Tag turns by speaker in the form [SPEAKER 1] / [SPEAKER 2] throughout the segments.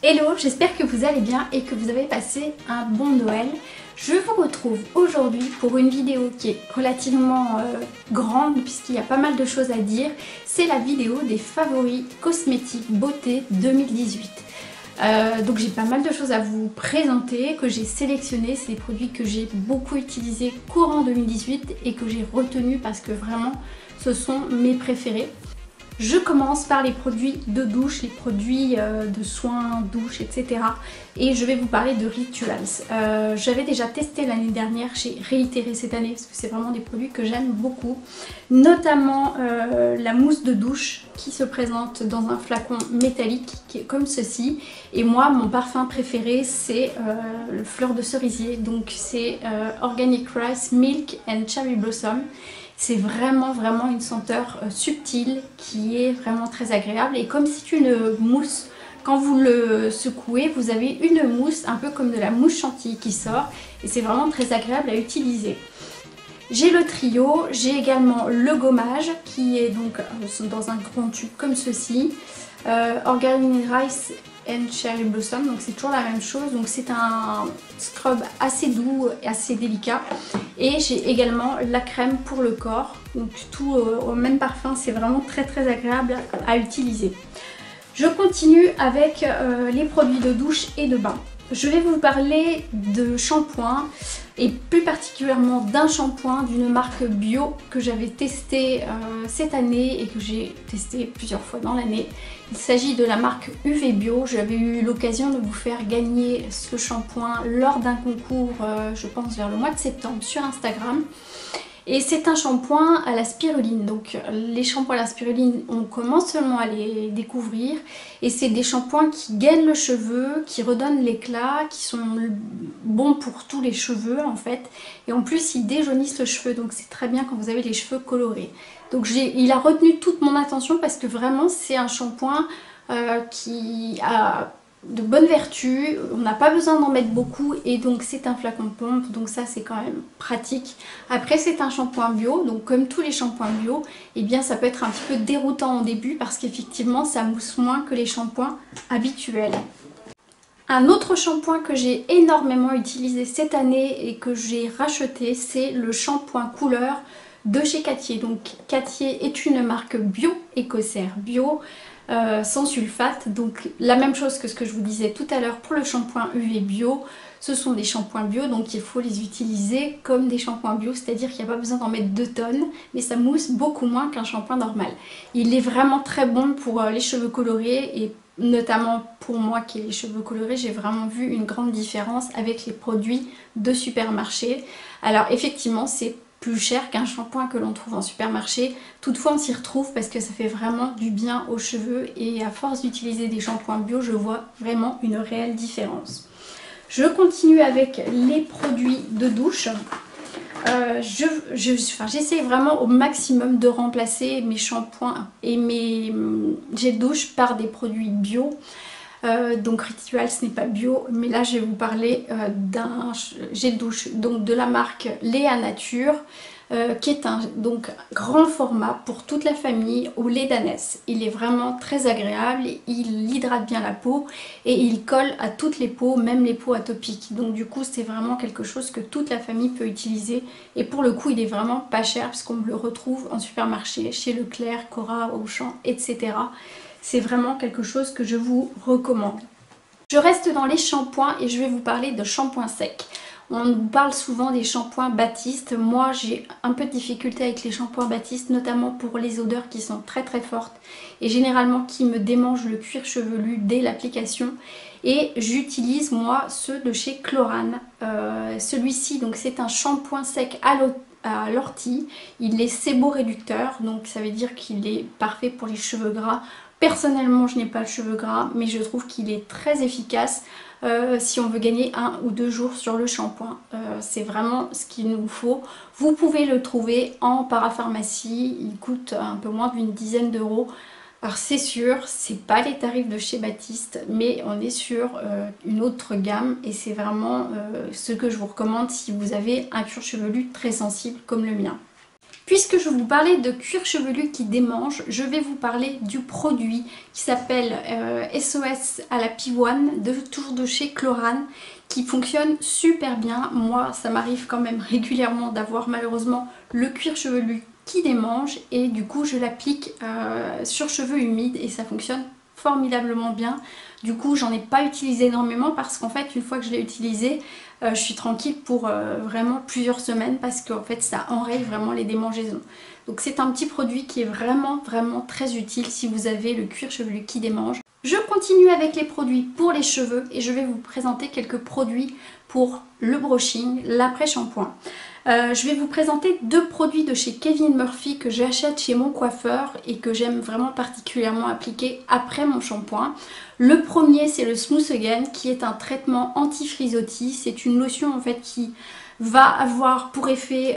[SPEAKER 1] Hello, j'espère que vous allez bien et que vous avez passé un bon Noël. Je vous retrouve aujourd'hui pour une vidéo qui est relativement grande puisqu'il y a pas mal de choses à dire. C'est la vidéo des favoris cosmétiques beauté 2018. Donc j'ai pas mal de choses à vous présenter, que j'ai sélectionné. C'est des produits que j'ai beaucoup utilisés courant 2018 et que j'ai retenus parce que vraiment ce sont mes préférés. Je commence par les produits de douche, les produits de soins, douche, etc. Et je vais vous parler de Rituals. J'avais déjà testé l'année dernière, j'ai réitéré cette année parce que c'est vraiment des produits que j'aime beaucoup. Notamment la mousse de douche qui se présente dans un flacon métallique qui est comme ceci. Et moi, mon parfum préféré, c'est le fleur de cerisier. Donc c'est Organic Rice, Milk and Cherry Blossom. C'est vraiment une senteur subtile qui est vraiment très agréable et comme c'est une mousse, quand vous le secouez, vous avez une mousse un peu comme de la mousse chantilly qui sort et c'est vraiment très agréable à utiliser. J'ai le trio, j'ai également le gommage qui est donc dans un grand tube comme ceci, Organic Rice and Cherry Blossom, donc c'est toujours la même chose, donc c'est un scrub assez doux et assez délicat. Et j'ai également la crème pour le corps, donc tout au même parfum, c'est vraiment très agréable à utiliser. Je continue avec les produits de douche et de bain. Je vais vous parler de shampoing et plus particulièrement d'un shampoing d'une marque bio que j'avais testé cette année et que j'ai testé plusieurs fois dans l'année. Il s'agit de la marque UV Bio. J'avais eu l'occasion de vous faire gagner ce shampoing lors d'un concours, je pense vers le mois de septembre sur Instagram. Et c'est un shampoing à la spiruline, donc les shampoings à la spiruline on commence seulement à les découvrir et c'est des shampoings qui gainent le cheveu, qui redonnent l'éclat, qui sont bons pour tous les cheveux en fait et en plus ils déjaunissent le cheveu donc c'est très bien quand vous avez les cheveux colorés. Donc il a retenu toute mon attention parce que vraiment c'est un shampoing qui a de bonnes vertus, on n'a pas besoin d'en mettre beaucoup et donc c'est un flacon pompe donc ça c'est quand même pratique. Après c'est un shampoing bio donc comme tous les shampoings bio et bien ça peut être un petit peu déroutant au début parce qu'effectivement ça mousse moins que les shampoings habituels. Un autre shampoing que j'ai énormément utilisé cette année et que j'ai racheté c'est le shampoing couleur de chez Cattier. Donc Cattier est une marque bio écossaire bio sans sulfate, donc la même chose que ce que je vous disais tout à l'heure pour le shampoing UV bio. Ce sont des shampoings bio donc il faut les utiliser comme des shampoings bio, c'est à dire qu'il n'y a pas besoin d'en mettre 2 tonnes mais ça mousse beaucoup moins qu'un shampoing normal. Il est vraiment très bon pour les cheveux colorés et notamment pour moi qui ai les cheveux colorés, j'ai vraiment vu une grande différence avec les produits de supermarché. Alors effectivement c'est plus cher qu'un shampoing que l'on trouve en supermarché. Toutefois on s'y retrouve parce que ça fait vraiment du bien aux cheveux et à force d'utiliser des shampoings bio je vois vraiment une réelle différence. Je continue avec les produits de douche. J'essaie vraiment au maximum de remplacer mes shampoings et mes gels douche par des produits bio. Donc Ritual ce n'est pas bio mais là je vais vous parler d'un gel douche donc de la marque Léa Nature qui est un donc grand format pour toute la famille au lait d'ânesse. Il est vraiment très agréable, il hydrate bien la peau et il colle à toutes les peaux, même les peaux atopiques. Donc du coup c'est vraiment quelque chose que toute la famille peut utiliser et pour le coup il est vraiment pas cher puisqu'on le retrouve en supermarché, chez Leclerc, Cora, Auchan, etc. C'est vraiment quelque chose que je vous recommande. Je reste dans les shampoings et je vais vous parler de shampoing sec. On nous parle souvent des shampoings Baptiste. Moi j'ai un peu de difficulté avec les shampoings Baptiste, notamment pour les odeurs qui sont très fortes et généralement qui me démangent le cuir chevelu dès l'application. Et j'utilise moi ceux de chez Chlorane. Celui-ci donc c'est un shampoing sec à l'ortie. Il est séboréducteur donc ça veut dire qu'il est parfait pour les cheveux gras. Personnellement je n'ai pas le cheveu gras mais je trouve qu'il est très efficace si on veut gagner 1 ou 2 jours sur le shampoing. C'est vraiment ce qu'il nous faut. Vous pouvez le trouver en parapharmacie, il coûte un peu moins d'une dizaine d'euros. Alors c'est sûr, c'est pas les tarifs de chez Baptiste, mais on est sur une autre gamme et c'est vraiment ce que je vous recommande si vous avez un cuir chevelu très sensible comme le mien. Puisque je vous parlais de cuir chevelu qui démange, je vais vous parler du produit qui s'appelle SOS à la pivoine, toujours de chez Chlorane, qui fonctionne super bien. Moi, ça m'arrive quand même régulièrement d'avoir malheureusement le cuir chevelu qui démange et du coup je l'applique sur cheveux humides et ça fonctionne formidablement bien. Du coup j'en ai pas utilisé énormément parce qu'en fait une fois que je l'ai utilisé je suis tranquille pour vraiment plusieurs semaines parce qu'en fait ça enraye vraiment les démangeaisons. Donc c'est un petit produit qui est vraiment très utile si vous avez le cuir chevelu qui démange. Je continue avec les produits pour les cheveux et je vais vous présenter quelques produits pour le brushing, l'après-shampoing. Je vais vous présenter deux produits de chez Kevin Murphy que j'achète chez mon coiffeur et que j'aime vraiment particulièrement appliquer après mon shampoing. Le premier c'est le Smooth Again qui est un traitement anti-frisottis. C'est une lotion en fait qui va avoir pour effet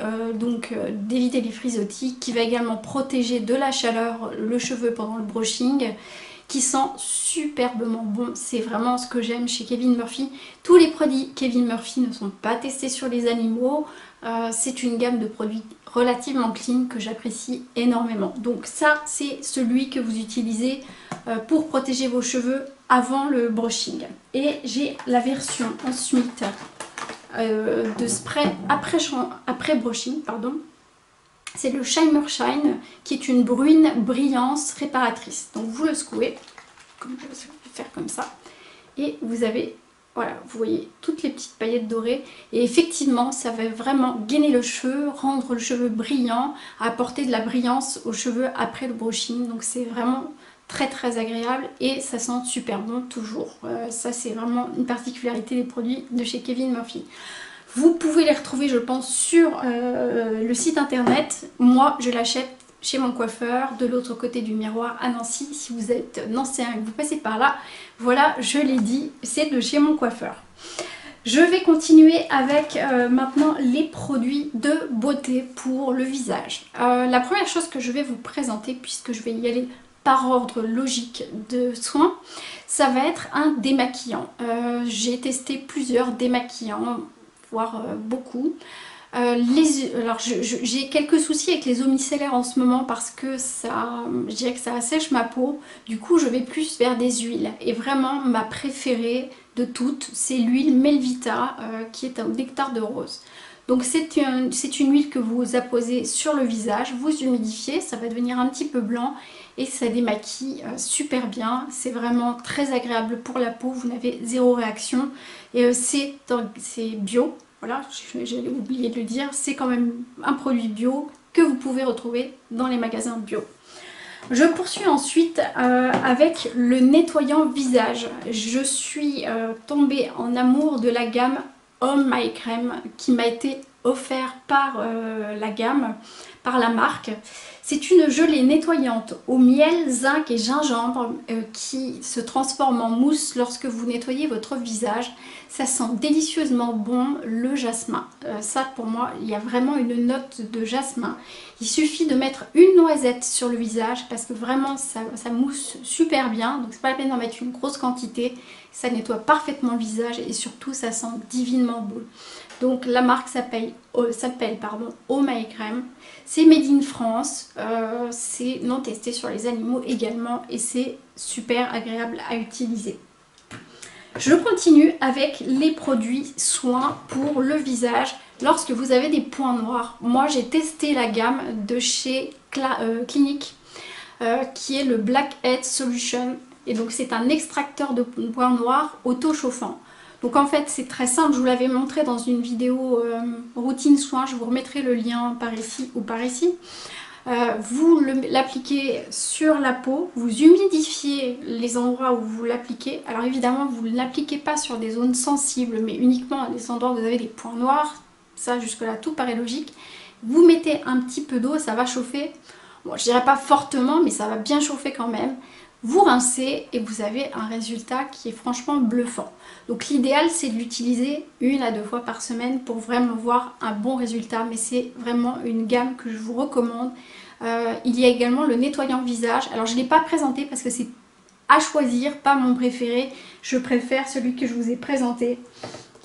[SPEAKER 1] d'éviter les frisottis, qui va également protéger de la chaleur le cheveu pendant le brushing, qui sent superbement bon. C'est vraiment ce que j'aime chez Kevin Murphy. Tous les produits Kevin Murphy ne sont pas testés sur les animaux. C'est une gamme de produits relativement clean que j'apprécie énormément. Donc ça, c'est celui que vous utilisez pour protéger vos cheveux avant le brushing. Et j'ai la version ensuite de spray après brushing, pardon. C'est le Shimmer Shine qui est une brune brillance réparatrice. Donc vous le secouez, comme je vais faire comme ça, et vous avez, voilà, vous voyez toutes les petites paillettes dorées. Et effectivement, ça va vraiment gainer le cheveu, rendre le cheveu brillant, apporter de la brillance aux cheveux après le brushing. Donc c'est vraiment très agréable et ça sent super bon toujours. Ça c'est vraiment une particularité des produits de chez Kevin Murphy. Vous pouvez les retrouver je pense sur le site internet. Moi je l'achète chez mon coiffeur de l'autre côté du miroir à Nancy. Si vous êtes nancéen et que vous passez par là, voilà, je l'ai dit, c'est de chez mon coiffeur. Je vais continuer avec maintenant les produits de beauté pour le visage. La première chose que je vais vous présenter, puisque je vais y aller par ordre logique de soins, ça va être un démaquillant. J'ai testé plusieurs démaquillants, voire beaucoup. Alors j'ai quelques soucis avec les eaux micellaires en ce moment parce que ça, je dirais que ça assèche ma peau. Du coup je vais plus vers des huiles. Et vraiment ma préférée de toutes, c'est l'huile Melvita qui est au nectar de rose. Donc c'est une huile que vous apposez sur le visage, vous humidifiez, ça va devenir un petit peu blanc et ça démaquille super bien. C'est vraiment très agréable pour la peau, vous n'avez zéro réaction et c'est bio. Voilà, j'allais oublier de le dire, c'est quand même un produit bio que vous pouvez retrouver dans les magasins bio. Je poursuis ensuite avec le nettoyant visage. Je suis tombée en amour de la gamme Home My Crème qui m'a été offert par la gamme, par la marque. C'est une gelée nettoyante au miel, zinc et gingembre qui se transforme en mousse lorsque vous nettoyez votre visage. Ça sent délicieusement bon le jasmin. Ça pour moi, il y a vraiment une note de jasmin. Il suffit de mettre une noisette sur le visage parce que vraiment ça mousse super bien. Donc c'est pas la peine d'en mettre une grosse quantité. Ça nettoie parfaitement le visage et surtout ça sent divinement bon. Donc la marque s'appelle Oh My Crème. C'est made in France, c'est non testé sur les animaux également et c'est super agréable à utiliser. Je continue avec les produits soins pour le visage lorsque vous avez des points noirs. Moi j'ai testé la gamme de chez Clinique qui est le Blackhead Solution et donc c'est un extracteur de points noirs auto-chauffant. Donc en fait c'est très simple, je vous l'avais montré dans une vidéo routine soin, je vous remettrai le lien par ici ou par ici. Vous l'appliquez sur la peau, vous humidifiez les endroits où vous l'appliquez. Alors évidemment vous ne l'appliquez pas sur des zones sensibles mais uniquement à des endroits où vous avez des points noirs. Ça jusque là tout paraît logique. Vous mettez un petit peu d'eau, ça va chauffer. Bon je dirais pas fortement mais ça va bien chauffer quand même. Vous rincez et vous avez un résultat qui est franchement bluffant. Donc l'idéal c'est de l'utiliser 1 à 2 fois par semaine pour vraiment voir un bon résultat. Mais c'est vraiment une gamme que je vous recommande. Il y a également le nettoyant visage. Alors je ne l'ai pas présenté parce que c'est à choisir, pas mon préféré. Je préfère celui que je vous ai présenté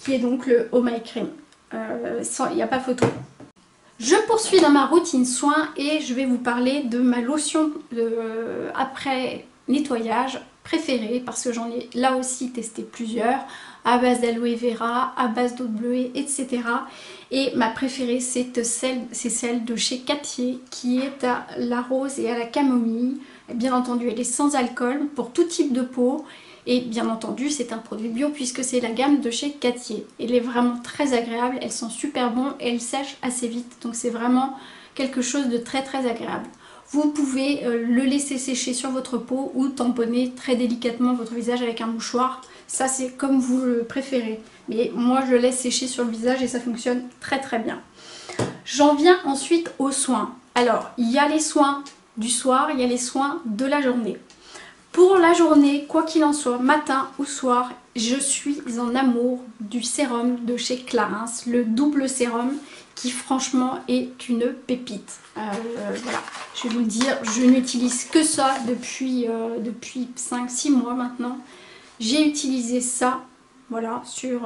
[SPEAKER 1] qui est donc le Oh My Crème. Il n'y a pas photo. Je poursuis dans ma routine soin et je vais vous parler de ma lotion après nettoyage préférée parce que j'en ai là aussi testé plusieurs à base d'aloe vera, à base d'eau de bleuet, etc. Et ma préférée c'est celle de chez Cattier qui est à la rose et à la camomille. Bien entendu elle est sans alcool pour tout type de peau. Et bien entendu, c'est un produit bio puisque c'est la gamme de chez Cattier. Elle est vraiment très agréable, elle sent super bon et elle sèche assez vite. Donc c'est vraiment quelque chose de très très agréable. Vous pouvez le laisser sécher sur votre peau ou tamponner très délicatement votre visage avec un mouchoir. Ça c'est comme vous le préférez. Mais moi je le laisse sécher sur le visage et ça fonctionne très très bien. J'en viens ensuite aux soins. Alors, il y a les soins du soir, il y a les soins de la journée. Pour la journée, quoi qu'il en soit, matin ou soir, je suis en amour du sérum de chez Clarins, le double sérum qui franchement est une pépite. Voilà, je vais vous le dire, je n'utilise que ça depuis 5-6 mois maintenant. J'ai utilisé ça, voilà, sur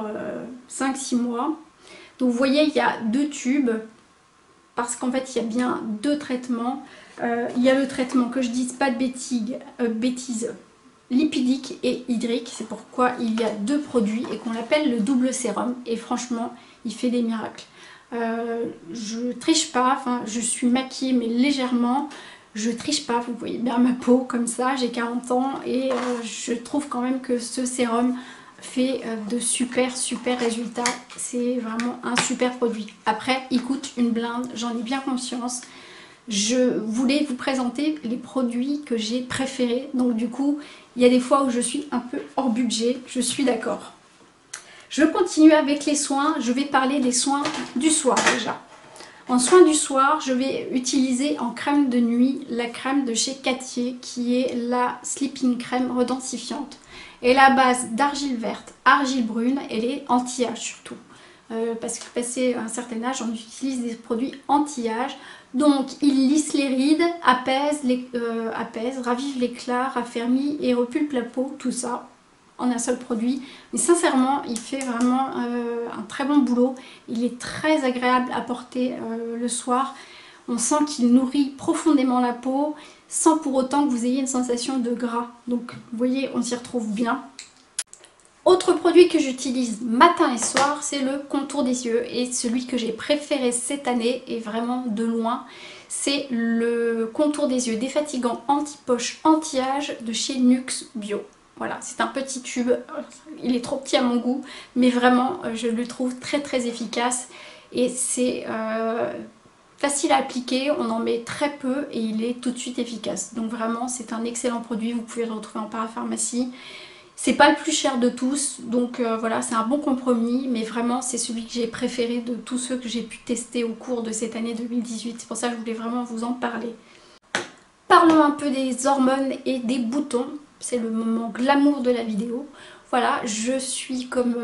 [SPEAKER 1] 5-6 mois. Donc vous voyez, il y a 2 tubes, parce qu'en fait il y a bien 2 traitements. Il y a le traitement, que je dise pas de bêtises, lipidique et hydrique. C'est pourquoi il y a 2 produits et qu'on l'appelle le double sérum. Et franchement, il fait des miracles. Je triche pas, enfin je suis maquillée mais légèrement. Je triche pas, vous voyez bien ma peau comme ça, j'ai 40 ans et je trouve quand même que ce sérum fait de super résultats. C'est vraiment un super produit. Après, il coûte une blinde, j'en ai bien conscience. Je voulais vous présenter les produits que j'ai préférés. Donc du coup, il y a des fois où je suis un peu hors budget, je suis d'accord. Je continue avec les soins. Je vais parler des soins du soir déjà. En soins du soir, je vais utiliser en crème de nuit la crème de chez Cattier qui est la Sleeping Crème redensifiante. Elle est à base d'argile verte, argile brune, elle est anti-âge surtout. Parce que passé un certain âge, on utilise des produits anti-âge. Donc il lisse les rides, apaise, ravive l'éclat, raffermit et repulpe la peau, tout ça en un seul produit. Mais sincèrement, il fait vraiment un très bon boulot. Il est très agréable à porter le soir. On sent qu'il nourrit profondément la peau sans pour autant que vous ayez une sensation de gras. Donc vous voyez, on s'y retrouve bien. Autre produit que j'utilise matin et soir, c'est le contour des yeux. Et celui que j'ai préféré cette année, et vraiment de loin, c'est le contour des yeux défatigant anti-poche, anti-âge de chez Nuxe Bio. Voilà, c'est un petit tube, il est trop petit à mon goût, mais vraiment je le trouve très efficace. Et c'est facile à appliquer, on en met très peu et il est tout de suite efficace. Donc vraiment c'est un excellent produit, vous pouvez le retrouver en parapharmacie. C'est pas le plus cher de tous, donc voilà, c'est un bon compromis, mais vraiment c'est celui que j'ai préféré de tous ceux que j'ai pu tester au cours de cette année 2018. C'est pour ça que je voulais vraiment vous en parler. Parlons un peu des hormones et des boutons. C'est le moment glamour de la vidéo. Voilà, je suis comme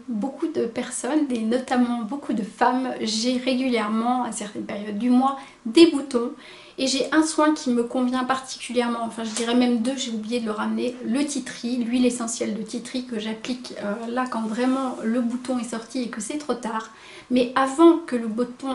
[SPEAKER 1] beaucoup de personnes, et notamment beaucoup de femmes, j'ai régulièrement, à certaines périodes du mois, des boutons. Et j'ai un soin qui me convient particulièrement, enfin je dirais même 2, j'ai oublié de le ramener, le tea tree, l'huile essentielle de tea tree que j'applique là quand vraiment le bouton est sorti et que c'est trop tard. Mais avant que le bouton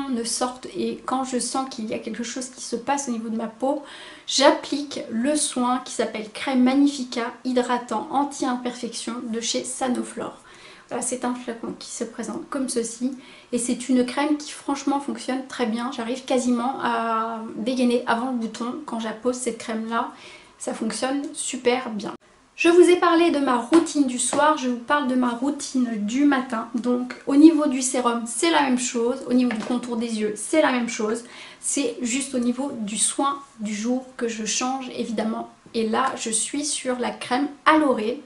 [SPEAKER 1] ne sorte et quand je sens qu'il y a quelque chose qui se passe au niveau de ma peau, j'applique le soin qui s'appelle Crème Magnifica Hydratant Anti-Imperfection de chez Sanoflore. Voilà, c'est un flacon qui se présente comme ceci et c'est une crème qui franchement fonctionne très bien. J'arrive quasiment à dégainer avant le bouton quand j'appose cette crème là. Ça fonctionne super bien. Je vous ai parlé de ma routine du soir, je vous parle de ma routine du matin. Donc au niveau du sérum, c'est la même chose. Au niveau du contour des yeux, c'est la même chose. C'est juste au niveau du soin du jour que je change évidemment. Et là, je suis sur la crème Aloré.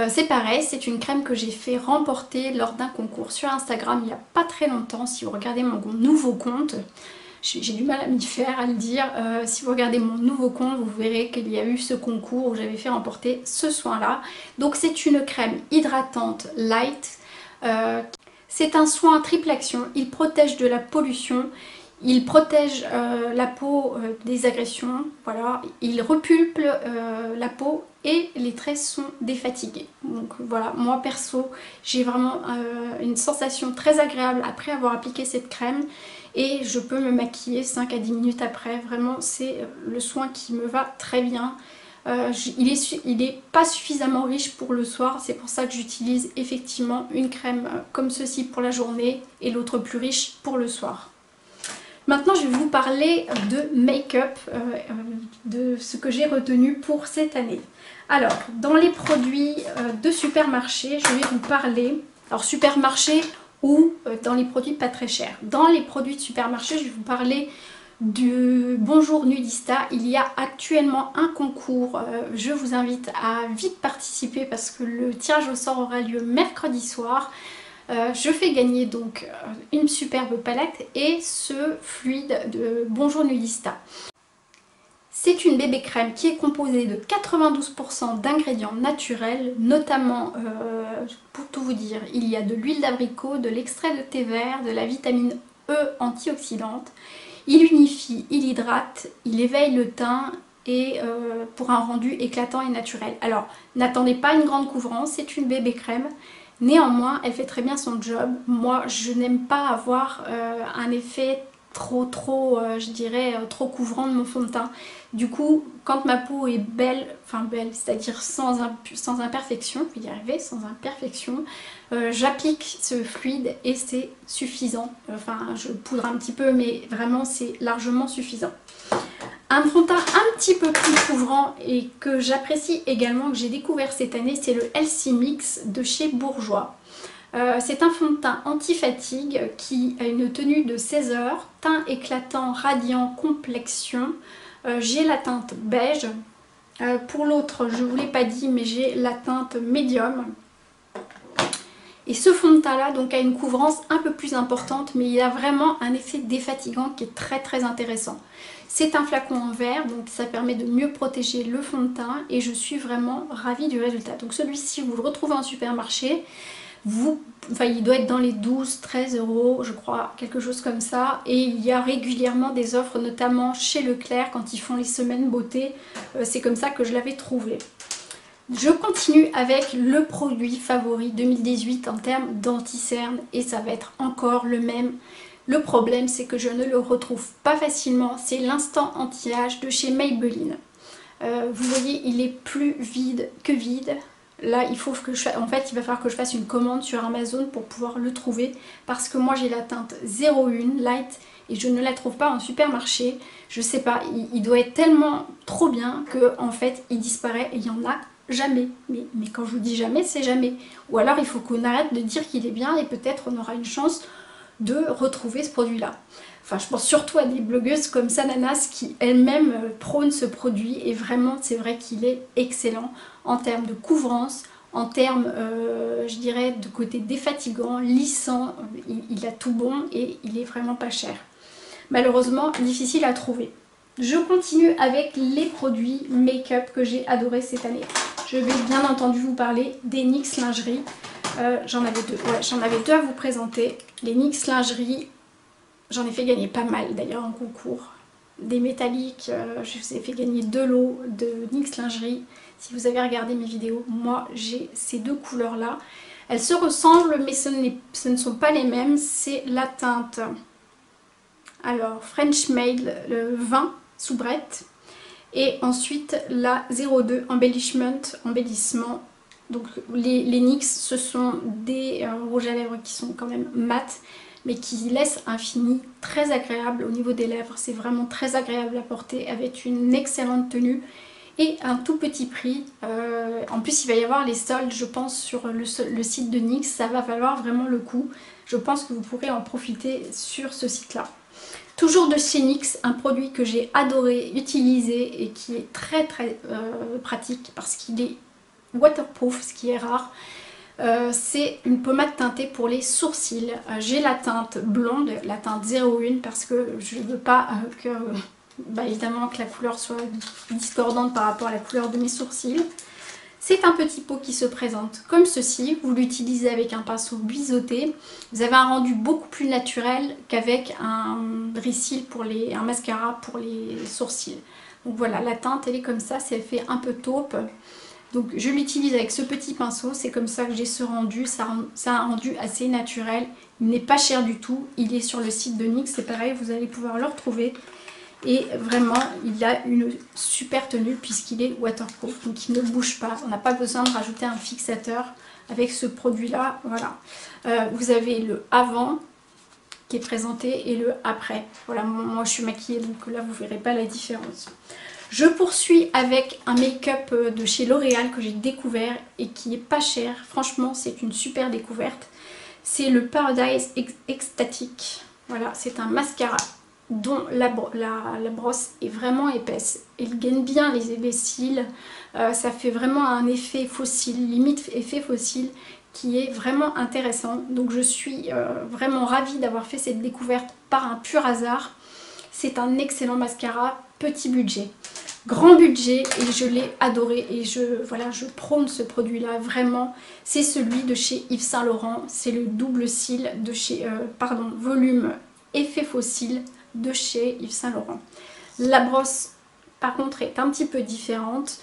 [SPEAKER 1] C'est pareil, c'est une crème que j'ai fait remporter lors d'un concours sur Instagram il n'y a pas très longtemps. Si vous regardez mon nouveau compte, j'ai du mal à m'y faire, à le dire. Si vous regardez mon nouveau compte, vous verrez qu'il y a eu ce concours où j'avais fait remporter ce soin-là. Donc c'est une crème hydratante light. C'est un soin triple action. Il protège de la pollution. Il protège la peau des agressions, voilà. Il repulpe la peau et les traits sont défatigués. Donc voilà, moi perso, j'ai vraiment une sensation très agréable après avoir appliqué cette crème. et je peux me maquiller 5 à 10 minutes après. Vraiment c'est le soin qui me va très bien. Il est pas suffisamment riche pour le soir, c'est pour ça que j'utilise effectivement une crème comme ceci pour la journée et l'autre plus riche pour le soir. Maintenant je vais vous parler de make-up, de ce que j'ai retenu pour cette année. Alors dans les produits de supermarché, je vais vous parler, alors supermarché ou dans les produits pas très chers. Dans les produits de supermarché, je vais vous parler du Bonjour Nudista. Il y a actuellement un concours, je vous invite à vite participer parce que le tirage au sort aura lieu mercredi soir. Je fais gagner donc une superbe palette et ce fluide de Bonjour Nudista. C'est une bébé crème qui est composée de 92% d'ingrédients naturels, notamment, pour tout vous dire, il y a de l'huile d'abricot, de l'extrait de thé vert, de la vitamine E antioxydante. Il unifie, il hydrate, il éveille le teint et pour un rendu éclatant et naturel. Alors, n'attendez pas une grande couvrance, c'est une bébé crème. Néanmoins, elle fait très bien son job. Moi, je n'aime pas avoir un effet je dirais, trop couvrant de mon fond de teint. Du coup, quand ma peau est belle, enfin belle, c'est-à-dire sans imperfection, je vais y arriver, sans imperfection, j'applique ce fluide et c'est suffisant. Enfin, je poudre un petit peu, mais vraiment, c'est largement suffisant. Un fond de teint un petit peu plus couvrant et que j'apprécie également, que j'ai découvert cette année, c'est le Healthy Mix de chez Bourjois. C'est un fond de teint anti-fatigue qui a une tenue de 16 heures, teint éclatant, radiant, complexion. J'ai la teinte beige. Pour l'autre, je ne vous l'ai pas dit, mais j'ai la teinte médium. Et ce fond de teint là donc a une couvrance un peu plus importante, mais il a vraiment un effet défatigant qui est très intéressant. C'est un flacon en verre, donc ça permet de mieux protéger le fond de teint et je suis vraiment ravie du résultat. Donc celui-ci, vous le retrouvez en supermarché. Il doit être dans les 12-13 euros, je crois, quelque chose comme ça. Et il y a régulièrement des offres, notamment chez Leclerc, quand ils font les semaines beauté. C'est comme ça que je l'avais trouvé. Je continue avec le produit favori 2018 en termes d'anti-cerne. Et ça va être encore le même. Le problème, c'est que je ne le retrouve pas facilement. C'est l'instant anti-âge de chez Maybelline. Vous voyez, il est plus vide que vide. Là, il va falloir que je fasse une commande sur Amazon pour pouvoir le trouver parce que moi j'ai la teinte 01 Light et je ne la trouve pas en supermarché. Je sais pas, il doit être tellement trop bien que en fait il disparaît et il n'y en a jamais. Mais quand je vous dis jamais, c'est jamais. Ou alors il faut qu'on arrête de dire qu'il est bien et peut-être on aura une chance de retrouver ce produit-là. Enfin, je pense surtout à des blogueuses comme Sananas qui elles-mêmes prônent ce produit et vraiment c'est vrai qu'il est excellent en termes de couvrance, en termes je dirais de côté défatigant, lissant, il a tout bon et il est vraiment pas cher. Malheureusement difficile à trouver. Je continue avec les produits make-up que j'ai adoré cette année. Je vais bien entendu vous parler des NYX Lingerie. J'en avais deux à vous présenter. Les NYX Lingerie, j'en ai fait gagner pas mal d'ailleurs en concours. Des métalliques, je vous ai fait gagner 2 lots de NYX Lingerie. Si vous avez regardé mes vidéos, moi j'ai ces deux couleurs là. Elles se ressemblent mais ce ne sont pas les mêmes. C'est la teinte, alors French Maid, le 20 soubrette. Et ensuite la 02 embellissement. Donc les NYX, ce sont des rouges à lèvres qui sont quand même mat, mais qui laissent un fini très agréable au niveau des lèvres. C'est vraiment très agréable à porter avec une excellente tenue et un tout petit prix. En plus il va y avoir les soldes, je pense, sur le site de NYX. Ça va valoir vraiment le coup. Je pense que vous pourrez en profiter sur ce site là. Toujours de chez NYX, un produit que j'ai adoré utiliser et qui est très pratique parce qu'il est waterproof, ce qui est rare. C'est une pommade teintée pour les sourcils. J'ai la teinte blonde, la teinte 01 parce que je ne veux pas que évidemment que la couleur soit discordante par rapport à la couleur de mes sourcils. C'est un petit pot qui se présente comme ceci. Vous l'utilisez avec un pinceau biseauté. Vous avez un rendu beaucoup plus naturel qu'avec un brissil un mascara pour les sourcils. Donc voilà, la teinte elle est comme ça, c'est fait un peu taupe. Donc je l'utilise avec ce petit pinceau, c'est comme ça que j'ai ce rendu, ça a un rendu assez naturel. Il n'est pas cher du tout, il est sur le site de NYX, c'est pareil, vous allez pouvoir le retrouver. Et vraiment, il a une super tenue puisqu'il est waterproof, donc il ne bouge pas. On n'a pas besoin de rajouter un fixateur avec ce produit-là. Voilà. Vous avez le avant qui est présenté et le après. Voilà, moi je suis maquillée, donc là vous ne verrez pas la différence. Je poursuis avec un make-up de chez L'Oréal que j'ai découvert et qui est pas cher. Franchement, c'est une super découverte. C'est le Paradise Ecstatic. Voilà, c'est un mascara dont la brosse est vraiment épaisse. Il gagne bien les cils. Ça fait vraiment un effet fossile, limite effet fossile, qui est vraiment intéressant. Donc je suis vraiment ravie d'avoir fait cette découverte par un pur hasard. C'est un excellent mascara, petit budget. Grand budget et je l'ai adoré et voilà, je prône ce produit là vraiment. C'est celui de chez Yves Saint Laurent, c'est le double cil de chez, volume effet fossile de chez Yves Saint Laurent. La brosse par contre est un petit peu différente,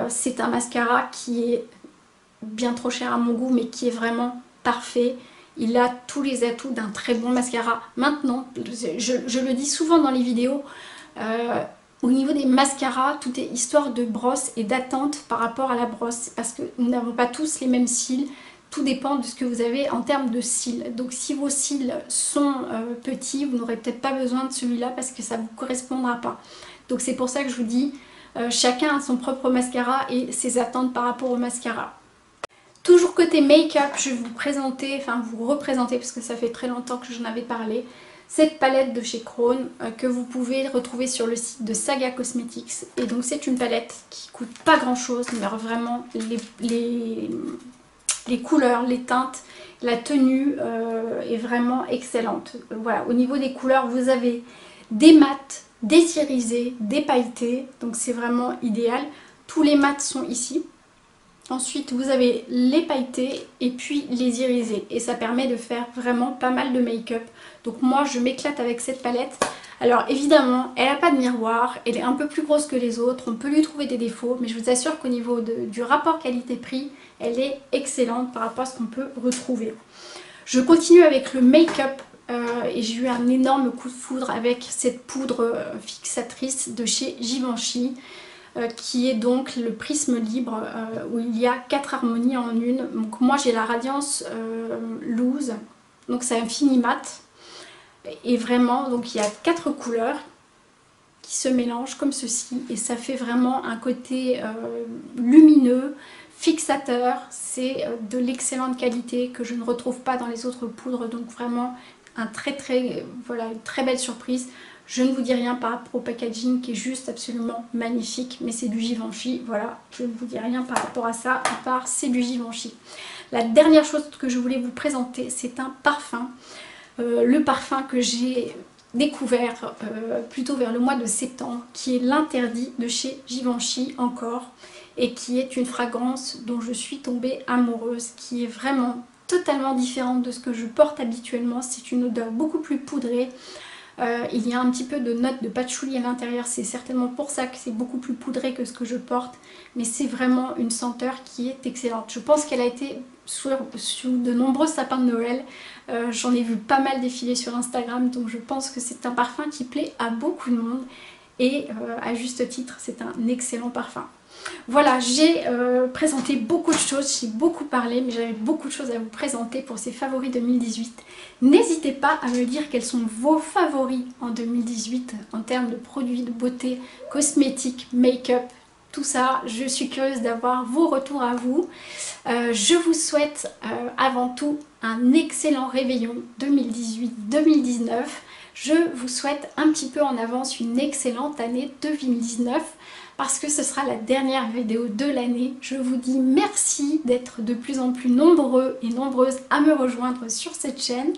[SPEAKER 1] c'est un mascara qui est bien trop cher à mon goût mais qui est vraiment parfait. Il a tous les atouts d'un très bon mascara. Maintenant, je le dis souvent dans les vidéos, au niveau des mascaras, tout est histoire de brosse et d'attente par rapport à la brosse. Parce que nous n'avons pas tous les mêmes cils. Tout dépend de ce que vous avez en termes de cils. Donc si vos cils sont petits, vous n'aurez peut-être pas besoin de celui-là parce que ça ne vous correspondra pas. Donc c'est pour ça que je vous dis, chacun a son propre mascara et ses attentes par rapport au mascara. Toujours côté make-up, je vais vous présenter, enfin vous représenter parce que ça fait très longtemps que j'en avais parlé, cette palette de chez Krone que vous pouvez retrouver sur le site de Saga Cosmetics. Et donc c'est une palette qui coûte pas grand chose, mais vraiment les couleurs, les teintes, la tenue est vraiment excellente. Voilà, au niveau des couleurs, vous avez des mats, des irisés, des pailletés, donc c'est vraiment idéal. Tous les mats sont ici. Ensuite vous avez les pailletés et puis les irisés et ça permet de faire vraiment pas mal de make-up. Donc moi je m'éclate avec cette palette. Alors évidemment elle n'a pas de miroir, elle est un peu plus grosse que les autres, on peut lui trouver des défauts, mais je vous assure qu'au niveau du rapport qualité-prix, elle est excellente par rapport à ce qu'on peut retrouver. Je continue avec le make-up et j'ai eu un énorme coup de foudre avec cette poudre fixatrice de chez Givenchy. Qui est donc le prisme libre où il y a 4 harmonies en une. Donc moi j'ai la radiance loose, donc c'est un fini mat et vraiment donc il y a 4 couleurs qui se mélangent comme ceci et ça fait vraiment un côté lumineux, fixateur. C'est de l'excellente qualité que je ne retrouve pas dans les autres poudres, donc vraiment voilà, une très belle surprise. Je ne vous dis rien par rapport au packaging qui est juste absolument magnifique, mais c'est du Givenchy, voilà, je ne vous dis rien par rapport à ça, à part c'est du Givenchy. La dernière chose que je voulais vous présenter, c'est un parfum, le parfum que j'ai découvert plutôt vers le mois de septembre, qui est l'Interdit de chez Givenchy encore, et qui est une fragrance dont je suis tombée amoureuse, qui est vraiment totalement différente de ce que je porte habituellement. C'est une odeur beaucoup plus poudrée. Il y a un petit peu de notes de patchouli à l'intérieur, c'est certainement pour ça que c'est beaucoup plus poudré que ce que je porte, mais c'est vraiment une senteur qui est excellente. Je pense qu'elle a été sous de nombreux sapins de Noël, j'en ai vu pas mal défiler sur Instagram, donc je pense que c'est un parfum qui plaît à beaucoup de monde et à juste titre c'est un excellent parfum. Voilà, j'ai présenté beaucoup de choses, j'ai beaucoup parlé, mais j'avais beaucoup de choses à vous présenter pour ces favoris 2018. N'hésitez pas à me dire quels sont vos favoris en 2018 en termes de produits de beauté, cosmétiques, make-up, tout ça. Je suis curieuse d'avoir vos retours à vous. Je vous souhaite avant tout un excellent réveillon 2018-2019. Je vous souhaite un petit peu en avance une excellente année 2019. Parce que ce sera la dernière vidéo de l'année. Je vous dis merci d'être de plus en plus nombreux et nombreuses à me rejoindre sur cette chaîne.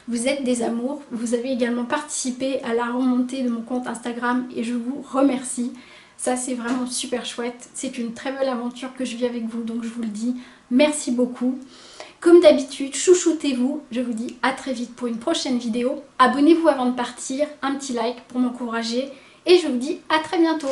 [SPEAKER 1] Vous êtes des amours. Vous avez également participé à la remontée de mon compte Instagram et je vous remercie. Ça c'est vraiment super chouette. C'est une très belle aventure que je vis avec vous, donc je vous le dis. Merci beaucoup. Comme d'habitude, chouchoutez-vous. Je vous dis à très vite pour une prochaine vidéo. Abonnez-vous avant de partir, un petit like pour m'encourager. Et je vous dis à très bientôt.